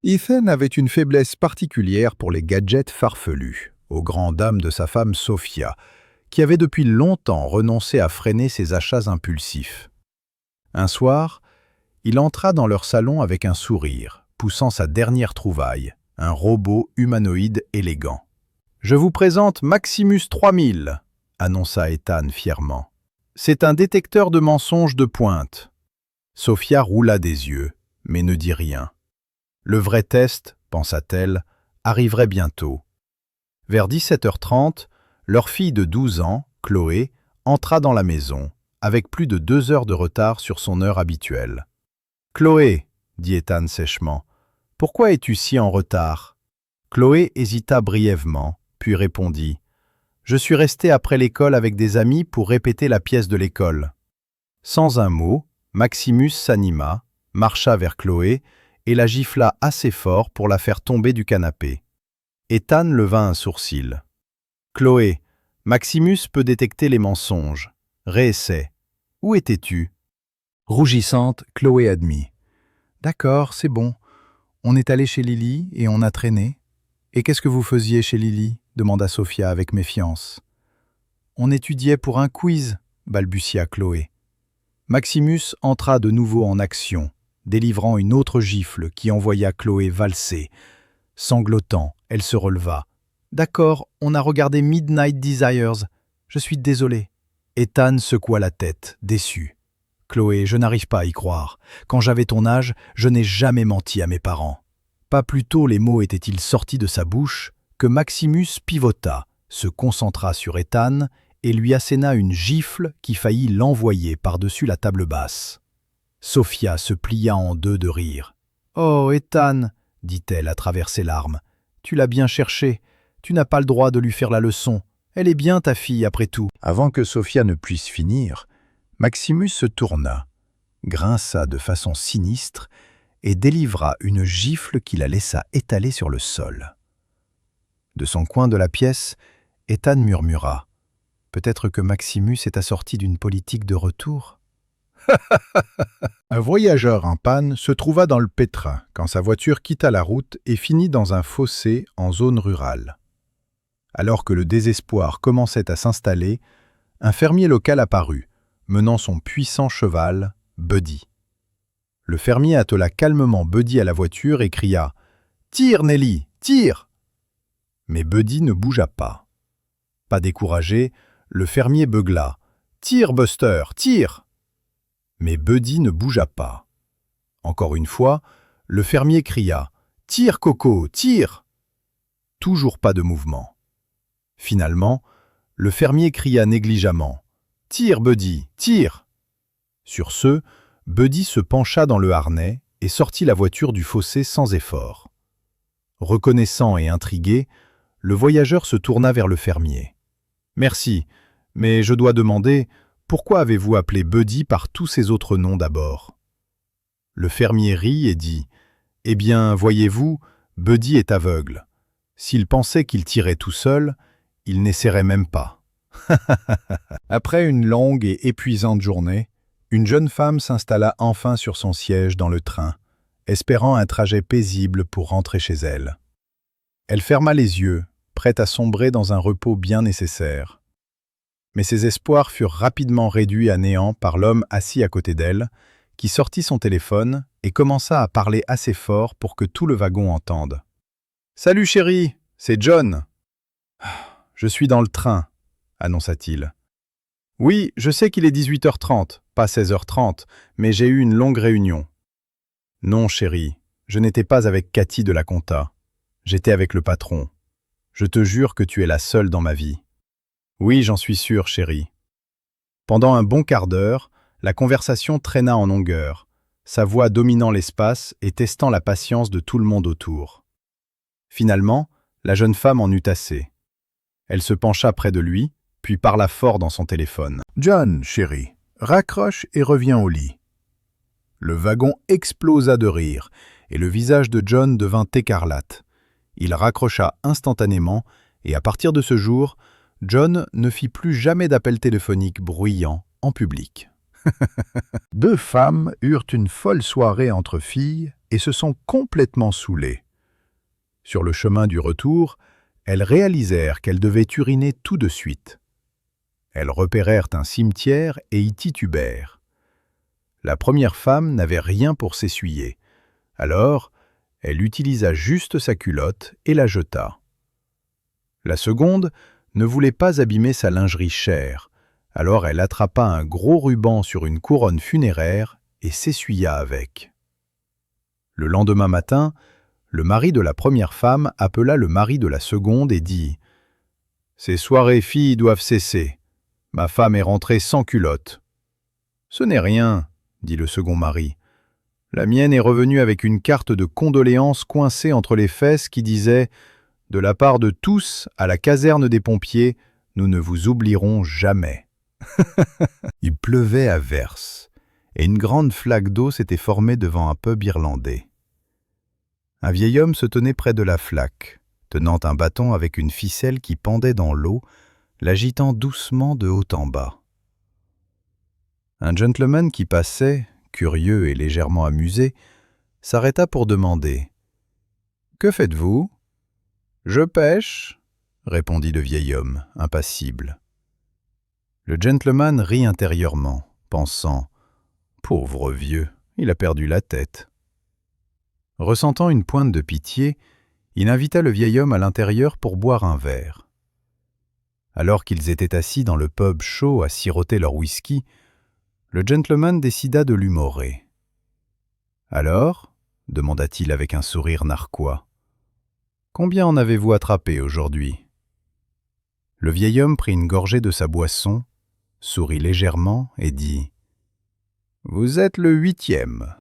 Ethan avait une faiblesse particulière pour les gadgets farfelus, aux grandes dames de sa femme Sophia, qui avait depuis longtemps renoncé à freiner ses achats impulsifs. Un soir, il entra dans leur salon avec un sourire, poussant sa dernière trouvaille, un robot humanoïde élégant. « Je vous présente Maximus 3000 », annonça Ethan fièrement. « C'est un détecteur de mensonges de pointe. » Sophia roula des yeux, mais ne dit rien. Le vrai test, pensa-t-elle, arriverait bientôt. Vers 17h30, leur fille de 12 ans, Chloé, entra dans la maison, avec plus de 2 heures de retard sur son heure habituelle. « Chloé, » dit Ethan sèchement, « pourquoi es-tu si en retard ?» Chloé hésita brièvement, puis répondit « Je suis restée après l'école avec des amis pour répéter la pièce de l'école. » Sans un mot, Maximus s'anima, marcha vers Chloé et la gifla assez fort pour la faire tomber du canapé. Ethan leva un sourcil. « Chloé, Maximus peut détecter les mensonges. Réessaie. Où étais-tu » Rougissante, Chloé admit. « D'accord, c'est bon. On est allé chez Lily et on a traîné. »« Et qu'est-ce que vous faisiez chez Lily » demanda Sophia avec méfiance. « On étudiait pour un quiz » balbutia Chloé. Maximus entra de nouveau en action, délivrant une autre gifle qui envoya Chloé valser. Sanglotant, elle se releva. « D'accord, on a regardé Midnight Desires. Je suis désolé. » Ethan secoua la tête, déçu. « Chloé, je n'arrive pas à y croire. Quand j'avais ton âge, je n'ai jamais menti à mes parents. » Pas plus tôt les mots étaient-ils sortis de sa bouche que Maximus pivota, se concentra sur Ethan et lui asséna une gifle qui faillit l'envoyer par-dessus la table basse. Sophia se plia en deux de rire. « Oh, Ethan !» dit-elle à travers ses larmes. « Tu l'as bien cherché. Tu n'as pas le droit de lui faire la leçon. Elle est bien ta fille, après tout. » Avant que Sophia ne puisse finir, Maximus se tourna, grinça de façon sinistre et délivra une gifle qui la laissa étaler sur le sol. De son coin de la pièce, Ethan murmura. « Peut-être que Maximus est assorti d'une politique de retour ?» Un voyageur en panne se trouva dans le pétrin quand sa voiture quitta la route et finit dans un fossé en zone rurale. Alors que le désespoir commençait à s'installer, un fermier local apparut, menant son puissant cheval, Buddy. Le fermier attela calmement Buddy à la voiture et cria « Tire, Nelly, tire !» Mais Buddy ne bougea pas. Pas découragé, le fermier beugla « Tire, Buster, tire !» Mais Buddy ne bougea pas. Encore une fois, le fermier cria « Tire, Coco, tire !» Toujours pas de mouvement. Finalement, le fermier cria négligemment « Tire, Buddy, tire !» Sur ce, Buddy se pencha dans le harnais et sortit la voiture du fossé sans effort. Reconnaissant et intrigué, le voyageur se tourna vers le fermier. « Merci, mais je dois demander, pourquoi avez-vous appelé Buddy par tous ces autres noms d'abord ?» Le fermier rit et dit « Eh bien, voyez-vous, Buddy est aveugle. S'il pensait qu'il tirait tout seul, il n'essaierait même pas. » Après une longue et épuisante journée, une jeune femme s'installa enfin sur son siège dans le train, espérant un trajet paisible pour rentrer chez elle. Elle ferma les yeux, prête à sombrer dans un repos bien nécessaire. Mais ses espoirs furent rapidement réduits à néant par l'homme assis à côté d'elle, qui sortit son téléphone et commença à parler assez fort pour que tout le wagon entende. « Salut chérie, c'est John. »« Je suis dans le train, » annonça-t-il. « Oui, je sais qu'il est 18h30, pas 16h30, mais j'ai eu une longue réunion. »« Non chérie, je n'étais pas avec Cathy de la compta. J'étais avec le patron. Je te jure que tu es la seule dans ma vie. »« Oui, j'en suis sûr, chérie. » Pendant un bon quart d'heure, la conversation traîna en longueur, sa voix dominant l'espace et testant la patience de tout le monde autour. Finalement, la jeune femme en eut assez. Elle se pencha près de lui, puis parla fort dans son téléphone. « John, chérie, raccroche et reviens au lit. » Le wagon explosa de rire, et le visage de John devint écarlate. Il raccrocha instantanément, et à partir de ce jour, John ne fit plus jamais d'appel téléphonique bruyant en public. Deux femmes eurent une folle soirée entre filles et se sont complètement saoulées. Sur le chemin du retour, elles réalisèrent qu'elles devaient uriner tout de suite. Elles repérèrent un cimetière et y titubèrent. La première femme n'avait rien pour s'essuyer. Alors, elle utilisa juste sa culotte et la jeta. La seconde ne voulait pas abîmer sa lingerie chère, alors elle attrapa un gros ruban sur une couronne funéraire et s'essuya avec. Le lendemain matin, le mari de la première femme appela le mari de la seconde et dit « Ces soirées filles doivent cesser. Ma femme est rentrée sans culotte. »« Ce n'est rien, » dit le second mari. « La mienne est revenue avec une carte de condoléances coincée entre les fesses qui disait « De la part de tous à la caserne des pompiers, nous ne vous oublierons jamais. » Il pleuvait à verse, et une grande flaque d'eau s'était formée devant un pub irlandais. Un vieil homme se tenait près de la flaque, tenant un bâton avec une ficelle qui pendait dans l'eau, l'agitant doucement de haut en bas. Un gentleman qui passait, curieux et légèrement amusé, s'arrêta pour demander « Que faites-vous » ?« Je pêche » répondit le vieil homme, impassible. Le gentleman rit intérieurement, pensant « Pauvre vieux, il a perdu la tête. » Ressentant une pointe de pitié, il invita le vieil homme à l'intérieur pour boire un verre. Alors qu'ils étaient assis dans le pub chaud à siroter leur whisky, le gentleman décida de l'humorer. « Alors » demanda-t-il avec un sourire narquois. « Combien en avez-vous attrapé aujourd'hui » Le vieil homme prit une gorgée de sa boisson, sourit légèrement et dit « Vous êtes le 8e.